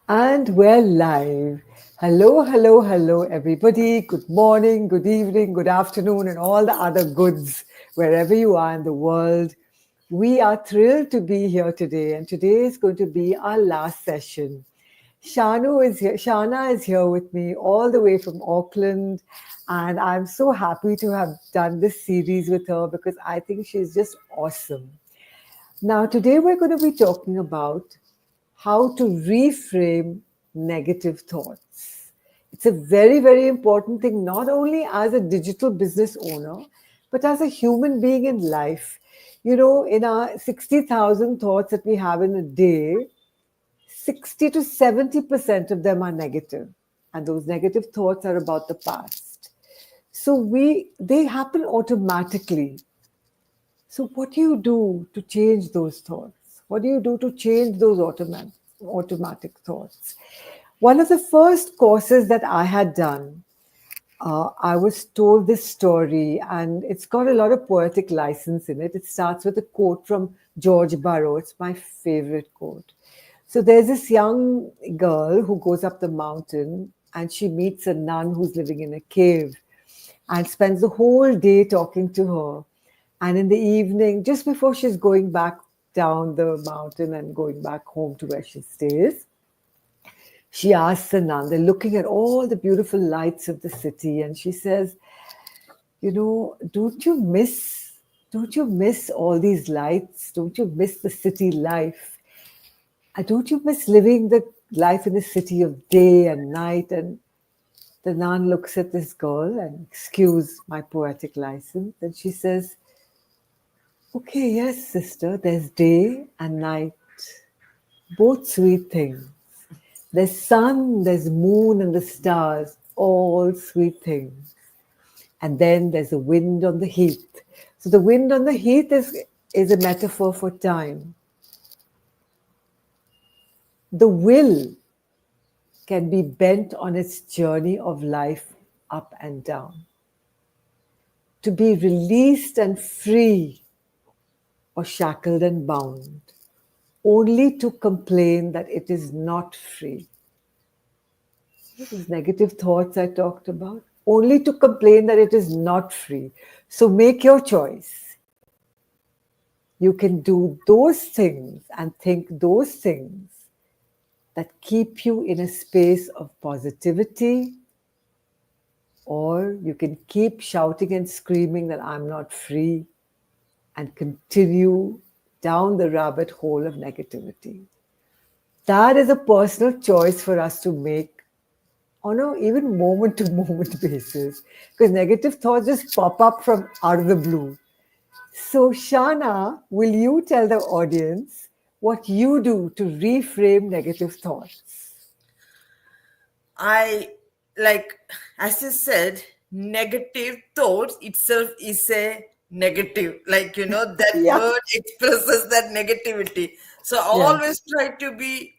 And we're live. Hello, hello, hello, everybody. Good morning, good evening, good afternoon, and all the other goods wherever you are in the world. We are thrilled to be here today, and today is going to be our last session. Shana is here with me all the way from Auckland, and I'm so happy to have done this series with her because I think she's just awesome. Now, today we're going to be talking about how to reframe negative thoughts. It's a very, very important thing, not only as a digital business owner, but as a human being in life. You know, in our 60,000 thoughts that we have in a day, 60 to 70% of them are negative, and those negative thoughts are about the past. So they happen automatically. So, what do you do to change those thoughts? What do you do to change those automatic thoughts? One of the first courses that I had done, I was told this story, and it's got a lot of poetic license in it. It starts with a quote from George Burrow. It's my favorite quote. So, there's this young girl who goes up the mountain and she meets a nun who's living in a cave and spends the whole day talking to her. And in the evening, just before she's going back down the mountain and going back home to where she stays, she asks the nun, they're looking at all the beautiful lights of the city, and she says, you know, don't you miss all these lights? Don't you miss the city life? And don't you miss living the life in the city of day and night? And the nun looks at this girl and, excuse my poetic license, and she says, okay, yes, sister, there's day and night, both sweet things. There's sun, there's moon, and the stars, all sweet things. And then there's the wind on the heath. So the wind on the heath is a metaphor for time. The will can be bent on its journey of life up and down. To be released and free or shackled and bound, only to complain that it is not free. These negative thoughts I talked about, only to complain that it is not free. So make your choice. You can do those things and think those things that keep you in a space of positivity, or you can keep shouting and screaming that I'm not free and continue down the rabbit hole of negativity. That is a personal choice for us to make on a even moment to moment basis, because negative thoughts just pop up from out of the blue. So, Shana, will you tell the audience what you do to reframe negative thoughts? I like, as you said, negative thoughts itself is a negative. That Yeah, word expresses that negativity. So I yeah, always try to be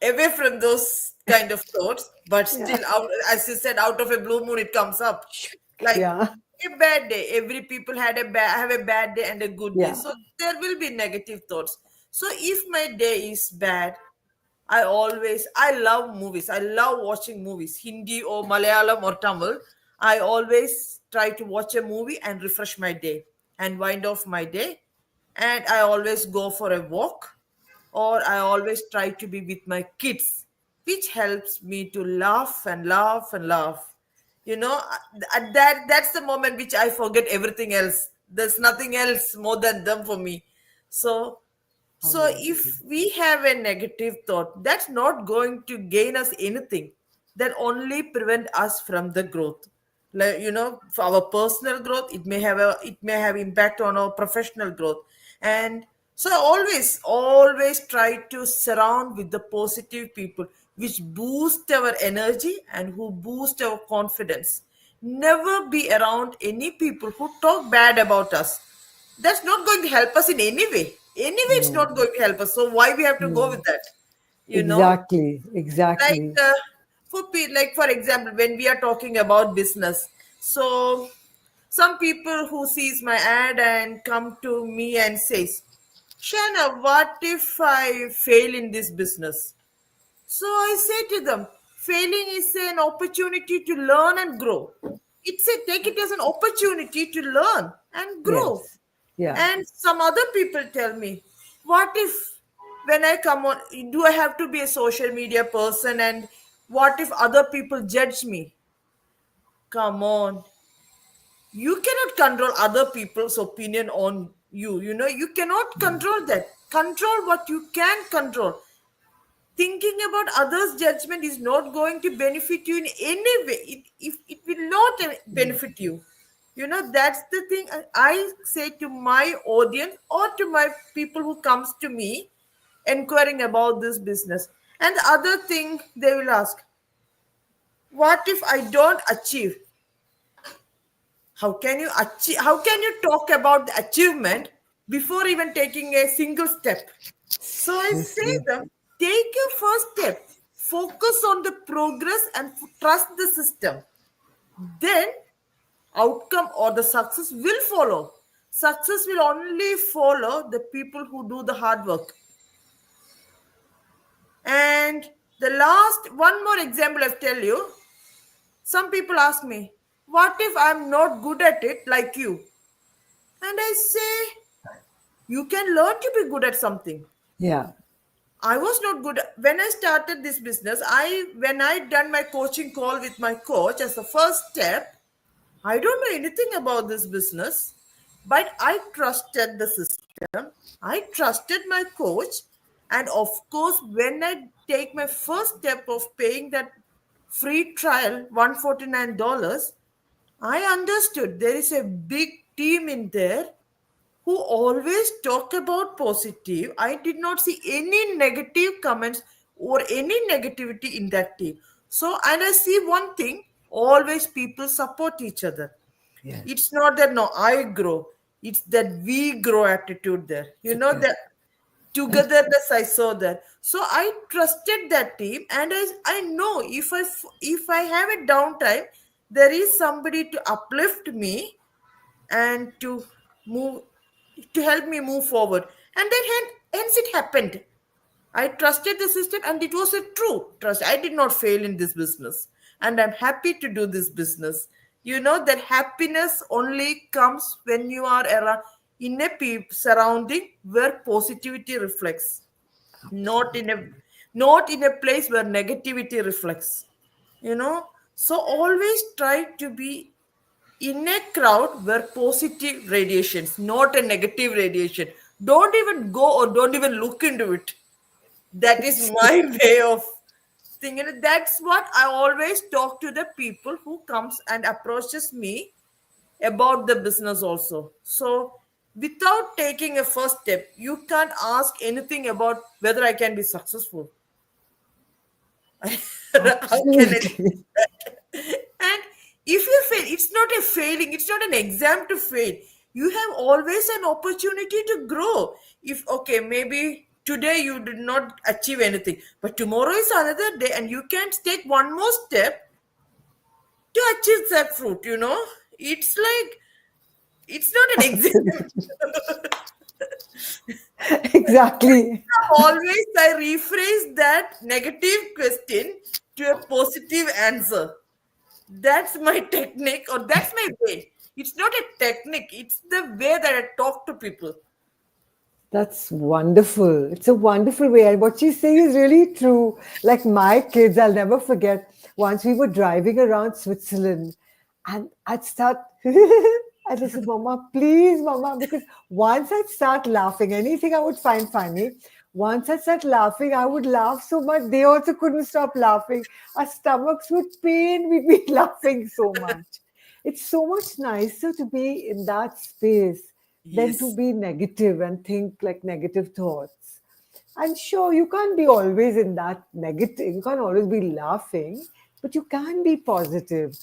away from those kind of thoughts, but yeah, still, out, as you said, out of a blue moon, it comes up. Like yeah, a bad day. Every people have a bad day and a good day. yeah. So there will be negative thoughts. So if my day is bad, I love movies. I love watching movies, Hindi or Malayalam or Tamil. I always try to watch a movie and refresh my day and wind off my day. And I always go for a walk, or I always try to be with my kids, which helps me to laugh and laugh and laugh. That's the moment which I forget everything else. There's nothing else more than them for me. So so Amazing. if we have a negative thought, that's not going to gain us anything. That only prevent us from the growth. For our personal growth, it may have impact on our professional growth. And so I always try to surround with the positive people which boost our energy and who boost our confidence. Never be around any people who talk bad about us. That's not going to help us in any way. Anyway, it's No, not going to help us. So why we have to go no. with that? You know, Exactly, like exactly. for example, when we are talking about business, so some people who sees my ad and come to me and says, Shana, what if I fail in this business? So I say to them, failing is an opportunity to learn and grow. Take it as an opportunity to learn and grow. Yes. Yeah. And some other people tell me, what if when I come on, do I have to be a social media person? And what if other people judge me? Come on, you cannot control other people's opinion on you. You cannot control that. Control what you can control. Thinking about others judgment is not going to benefit you in any way. It will not benefit you. That's the thing I say to my audience or to my people who comes to me inquiring about this business. And the other thing they will ask, what if I don't achieve? How can you talk about the achievement before even taking a single step? So I say Seriously. them, take your first step, focus on the progress and trust the system. Then outcome or the success will follow. Success will only follow the people who do the hard work. And the last one more example I tell you. Some people ask me, what if I'm not good at it like you? And I say, you can learn to be good at something. Yeah. I was not good when I started this business. When I done my coaching call with my coach as the first step, I don't know anything about this business, but I trusted the system. I trusted my coach, and of course, when I take my first step of paying that free trial $149, I understood there is a big team in there who always talk about positive. I did not see any negative comments or any negativity in that team. So, and I see one thing, always people support each other. Yes. It's not that no, I grow, it's that we grow attitude there. Yes. That togetherness I saw there. So I trusted that team, and I know if I have a downtime, there is somebody to uplift me and move to help me move forward. And then hence it happened. I trusted the system, and it was a true trust. I did not fail in this business, and I'm happy to do this business. That happiness only comes when you are around in a surrounding where positivity reflects, not in a not in a place where negativity reflects. you know so always try to be in a crowd where positive radiations, not a negative radiation. Don't even go or don't even look into it. That is my way of thinking. That's what I always talk to the people who comes and approaches me about the business also. So without taking a first step, you can't ask anything about whether I can be successful. How can I say Absolutely. that? And if you fail, it's not a failing, it's not an exam to fail. You have always an opportunity to grow. If, okay, maybe today you did not achieve anything, but tomorrow is another day and you can take one more step to achieve that fruit. It's like, it's not an exam. Absolutely. Exactly. Always I rephrase that negative question to a positive answer. That's my technique, or that's my way. It's not a technique, it's the way that I talk to people. That's wonderful. It's a wonderful way. And what she's saying is really true. Like my kids, I'll never forget. Once we were driving around Switzerland and I'd start, I'd listen, Mama, please, Mama, because once I'd start laughing, anything I would find funny, once I'd start laughing, I would laugh so much. They also couldn't stop laughing. Our stomachs would pain. We'd be laughing so much. It's so much nicer to be in that space than to Yes. be negative and think like negative thoughts. And sure, you can't be always in that negative, you can't always be laughing, but you can be positive.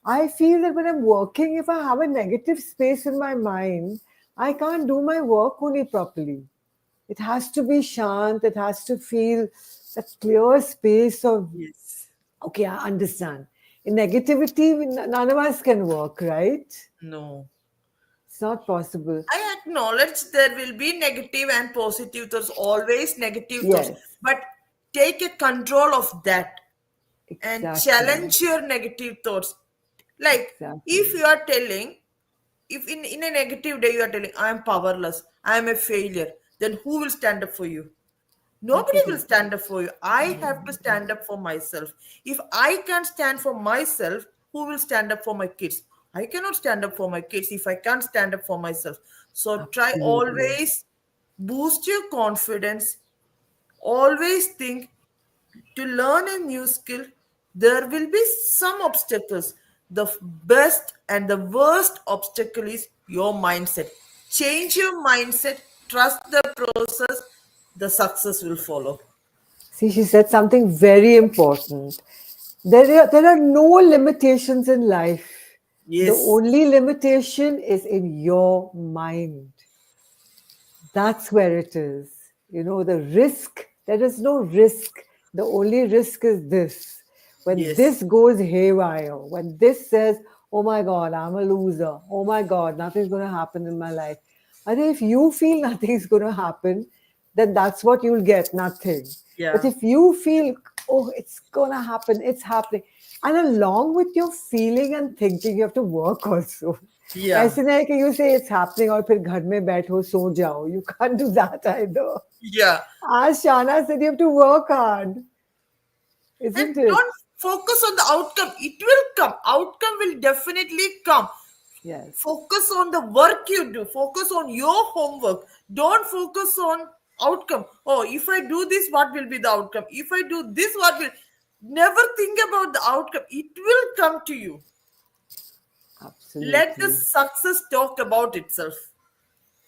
I feel that when I'm working, if I have a negative space in my mind, I can't do my work only properly. It has to be shant, it has to feel that clear space of, Yes. okay, I understand. In negativity, none of us can work, right? No. It's not possible. I acknowledge there will be negative and positive thoughts, always negative thoughts. Yes. But take a control of that and Exactly. challenge your negative thoughts. Like, if Exactly. you are telling, if in a negative day you are telling, I am powerless, I am a failure, then who will stand up for you? Nobody will Nobody. stand up for you. I have to Nobody. stand up for myself. If I can't stand for myself, who will stand up for my kids? I cannot stand up for my kids if I can't stand up for myself. So try Absolutely. always boost your confidence. Always think, to learn a new skill, there will be some obstacles. The best and the worst obstacle is your mindset. Change your mindset, trust the process, the success will follow. See, she said something very important. There are no limitations in life. The Yes, only limitation is in your mind. That's where it is. You know, the risk, there is no risk. The only risk is this. When yes, this goes haywire, when this says, oh my God, I'm a loser. Oh my God, nothing's going to happen in my life. I think if you feel nothing's going to happen, then that's what you'll get, nothing. But yeah, if you feel, oh, it's going to happen, it's happening. And along with your feeling and thinking, you have to work also. yeah, ऐसे नहीं कि you say it's happening और फिर घर में बैठो सो जाओ. You can't do that either. yeah. As Shana said, you have to work hard, And isn't it? don't focus on the outcome. It will come. Outcome will definitely come. Yes, Focus on the work you do. Focus on your homework. Don't focus on outcome. Oh, if I do this, what will be the outcome? If I do this, what will... Never think about the outcome. It will come to you. Let the absolutely. success talk about itself.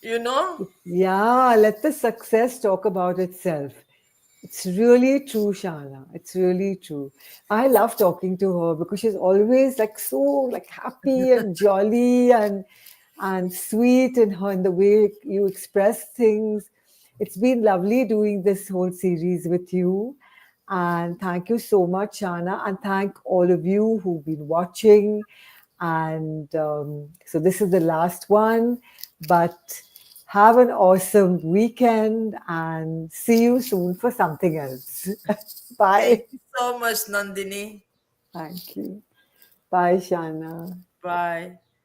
You know? Yeah, let the success talk about itself. It's really true, Shana. It's really true. I love talking to her because she's always like so like happy and jolly and sweet in her in the way you express things. It's been lovely doing this whole series with you. And thank you so much, Shana. And thank all of you who've been watching. And so this is the last one. But have an awesome weekend and see you soon for something else. Thank Bye. you so much, Nandini. Thank you. Bye, Shana. Bye.